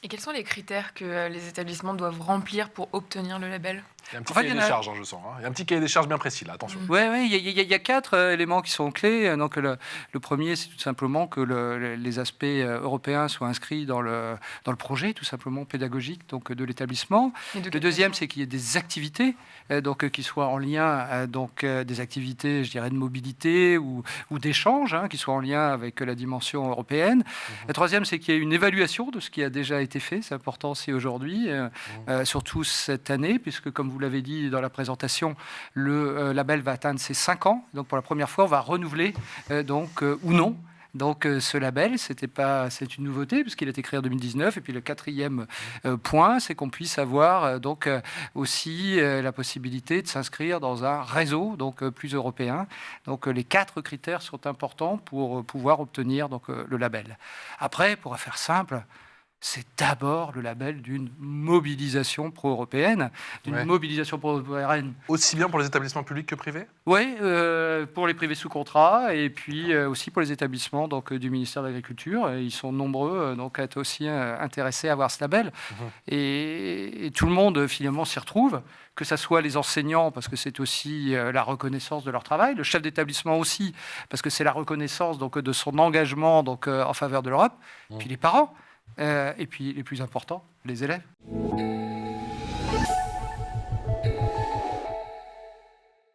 Et quels sont les critères que les établissements doivent remplir pour obtenir le label? Il y a un petit En fait, cahier des charges, je sens. Il y a un petit cahier des charges bien précis, là, attention. Oui, il y a 4 éléments qui sont clés. Donc, le premier, c'est tout simplement que les aspects européens soient inscrits dans le projet, tout simplement pédagogique donc, de l'établissement. Le deuxième, c'est qu'il y ait des activités qui soient en lien, des activités, je dirais, de mobilité ou d'échange, qui soient en lien avec la dimension européenne. Le troisième, c'est qu'il y ait une évaluation de ce qui a déjà été fait. C'est important aussi aujourd'hui, surtout cette année, puisque, comme vous l'avez dit dans la présentation, le label va atteindre ses 5 ans. Donc, pour la première fois, on va renouveler ou non. Donc, ce label, c'est une nouveauté puisqu'il a été créé en 2019. Et puis, le quatrième point, c'est qu'on puisse avoir aussi la possibilité de s'inscrire dans un réseau plus européen. Donc, les 4 critères sont importants pour pouvoir obtenir le label. Après, pour faire simple, c'est d'abord le label d'une mobilisation pro-européenne, mobilisation pro-européenne. Aussi bien pour les établissements publics que privés ? Oui, pour les privés sous contrat et puis aussi pour les établissements du ministère de l'Agriculture. Ils sont nombreux à être aussi intéressés à avoir ce label. Et tout le monde finalement s'y retrouve, que ce soit les enseignants, parce que c'est aussi la reconnaissance de leur travail, le chef d'établissement aussi, parce que c'est la reconnaissance de son engagement en faveur de l'Europe, puis les parents. Et puis, les plus importants, les élèves.